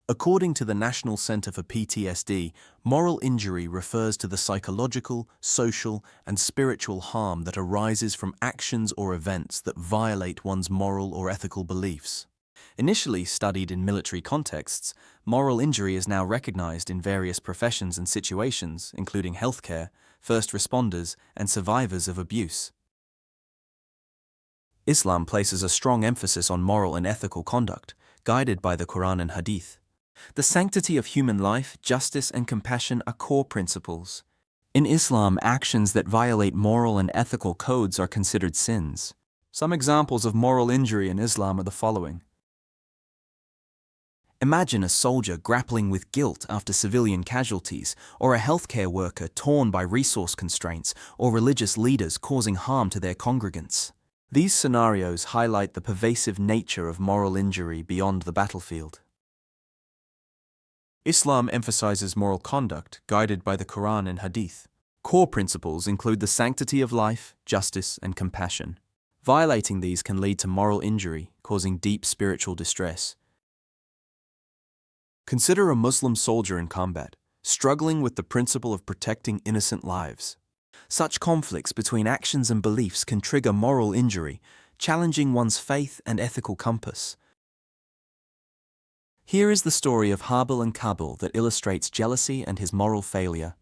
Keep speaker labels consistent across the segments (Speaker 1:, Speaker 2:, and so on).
Speaker 1: According to the National Center for PTSD, moral injury refers to the psychological, social, and spiritual harm that arises from actions or events that violate one's moral or ethical beliefs. Initially studied in military contexts, moral injury is now recognized in various professions and situations, including healthcare, first responders, and survivors of abuse. Islam places a strong emphasis on moral and ethical conduct, guided by the Quran and Hadith. The sanctity of human life, justice, and compassion are core principles. In Islam, actions that violate moral and ethical codes are considered sins. Some examples of moral injury in Islam are the following. Imagine a soldier grappling with guilt after civilian casualties, or a healthcare worker torn by resource constraints, or religious leaders causing harm to their congregants. These scenarios highlight the pervasive nature of moral injury beyond the battlefield. Islam emphasizes moral conduct guided by the Quran and Hadith. Core principles include the sanctity of life, justice, and compassion. Violating these can lead to moral injury, causing deep spiritual distress. Consider a Muslim soldier in combat, struggling with the principle of protecting innocent lives. Such conflicts between actions and beliefs can trigger moral injury, challenging one's faith and ethical compass. Here is the story of Habil and Qabil that illustrates jealousy and his moral failure.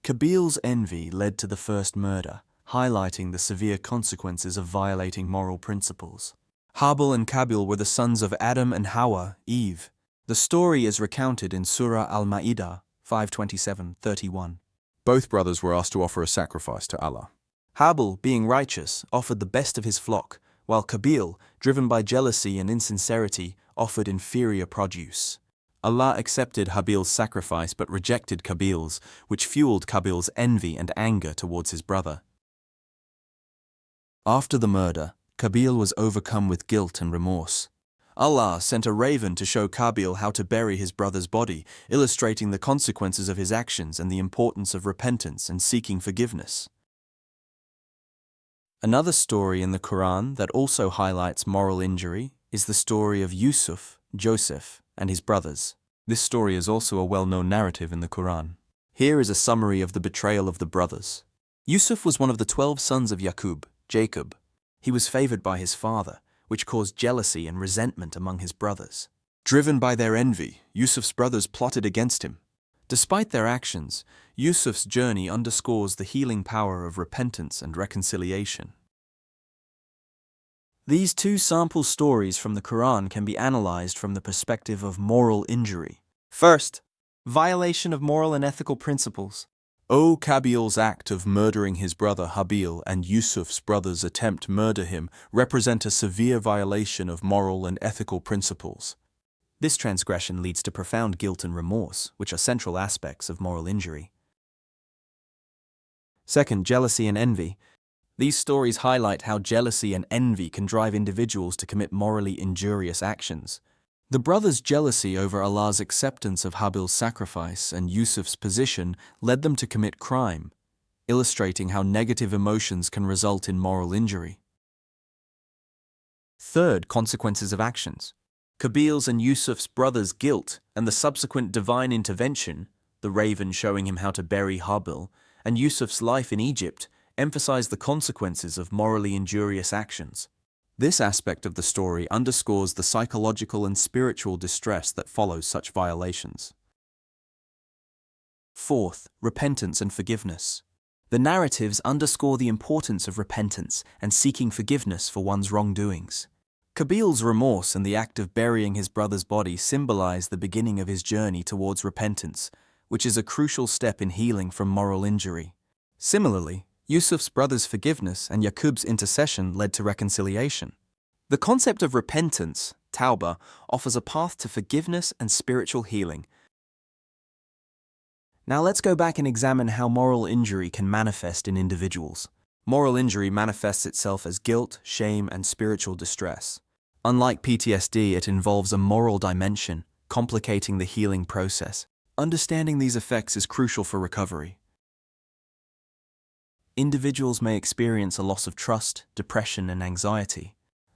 Speaker 1: Qabil's envy led to the first murder, highlighting the severe consequences of violating moral principles. Habil and Qabil were the sons of Adam and Hawa, Eve. The story is recounted in Surah Al-Ma'idah 5:27-31.
Speaker 2: Both brothers were asked to offer a sacrifice to Allah.
Speaker 1: Habil, being righteous, offered the best of his flock, while Qabil, driven by jealousy and insincerity, offered inferior produce. Allah accepted Habil's sacrifice but rejected Qabil's, which fueled Qabil's envy and anger towards his brother. After the murder, Qabil was overcome with guilt and remorse. Allah sent a raven to show Qabil how to bury his brother's body, illustrating the consequences of his actions and the importance of repentance and seeking forgiveness. Another story in the Quran that also highlights moral injury is the story of Yusuf, Joseph, and his brothers. This story is also a well-known narrative in the Quran. Here is a summary of the betrayal of the brothers. Yusuf was one of the 12 sons of Yaqub, Jacob. He was favored by his father, which caused jealousy and resentment among his brothers. Driven by their envy, Yusuf's brothers plotted against him. Despite their actions, Yusuf's journey underscores the healing power of repentance and reconciliation. These two sample stories from the Quran can be analyzed from the perspective of moral injury. First, violation of moral and ethical principles.
Speaker 2: Qabil's act of murdering his brother Habil and Yusuf's brother's attempt to murder him represent a severe violation of moral and ethical principles.
Speaker 1: This transgression leads to profound guilt and remorse, which are central aspects of moral injury. Second, jealousy and envy. These stories highlight how jealousy and envy can drive individuals to commit morally injurious actions. The brothers' jealousy over Allah's acceptance of Habil's sacrifice and Yusuf's position led them to commit crime, illustrating how negative emotions can result in moral injury. Third, consequences of actions. Qabil's and Yusuf's brothers' guilt and the subsequent divine intervention, the raven showing him how to bury Habil, and Yusuf's life in Egypt, emphasize the consequences of morally injurious actions. This aspect of the story underscores the psychological and spiritual distress that follows such violations. Fourth, repentance and forgiveness. The narratives underscore the importance of repentance and seeking forgiveness for one's wrongdoings. Qabil's remorse and the act of burying his brother's body symbolize the beginning of his journey towards repentance, which is a crucial step in healing from moral injury. Similarly, Yusuf's brother's forgiveness and Yaqub's intercession led to reconciliation. The concept of repentance, tawbah, offers a path to forgiveness and spiritual healing. Now let's go back and examine how moral injury can manifest in individuals. Moral injury manifests itself as guilt, shame, and spiritual distress. Unlike PTSD, it involves a moral dimension, complicating the healing process. Understanding these effects is crucial for recovery. Individuals may experience a loss of trust, depression, and anxiety.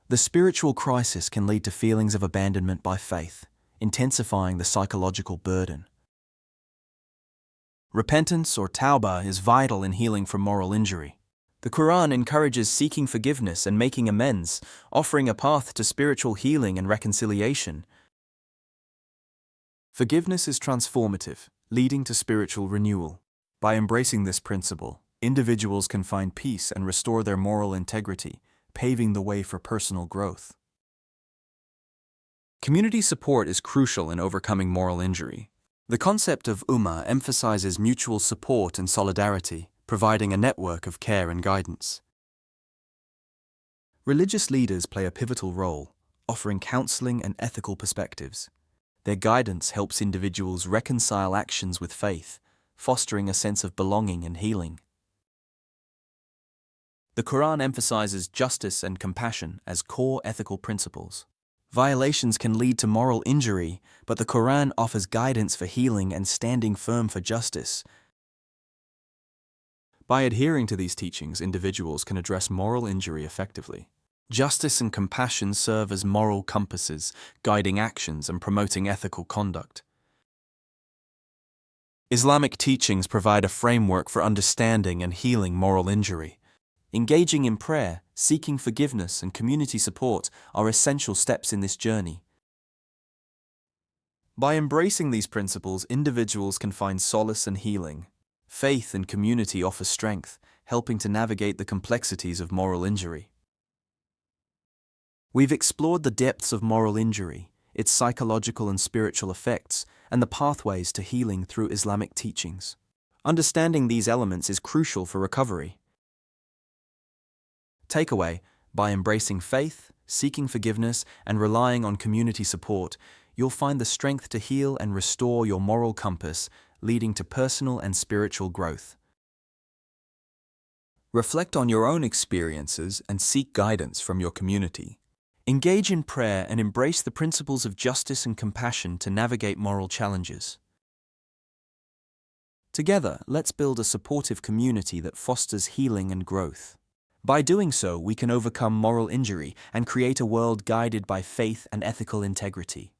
Speaker 1: The spiritual crisis can lead to feelings of abandonment by faith, intensifying the psychological burden. Repentance or tawbah is vital in healing from moral injury. The Quran encourages seeking forgiveness and making amends, offering a path to spiritual healing and reconciliation. Forgiveness is transformative, leading to spiritual renewal. By embracing this principle, individuals can find peace and restore their moral integrity, paving the way for personal growth. Community support is crucial in overcoming moral injury. The concept of ummah emphasizes mutual support and solidarity, providing a network of care and guidance. Religious leaders play a pivotal role, offering counseling and ethical perspectives. Their guidance helps individuals reconcile actions with faith, fostering a sense of belonging and healing. The Quran emphasizes justice and compassion as core ethical principles. Violations can lead to moral injury, but the Quran offers guidance for healing and standing firm for justice. By adhering to these teachings, individuals can address moral injury effectively. Justice and compassion serve as moral compasses, guiding actions and promoting ethical conduct. Islamic teachings provide a framework for understanding and healing moral injury. Engaging in prayer, seeking forgiveness, and community support are essential steps in this journey. By embracing these principles, individuals can find solace and healing. Faith and community offer strength, helping to navigate the complexities of moral injury. We've explored the depths of moral injury, its psychological and spiritual effects, and the pathways to healing through Islamic teachings. Understanding these elements is crucial for recovery. Takeaway: by embracing faith, seeking forgiveness, and relying on community support, you'll find the strength to heal and restore your moral compass, leading to personal and spiritual growth. Reflect on your own experiences and seek guidance from your community. Engage in prayer and embrace the principles of justice and compassion to navigate moral challenges. Together, let's build a supportive community that fosters healing and growth. By doing so, we can overcome moral injury and create a world guided by faith and ethical integrity.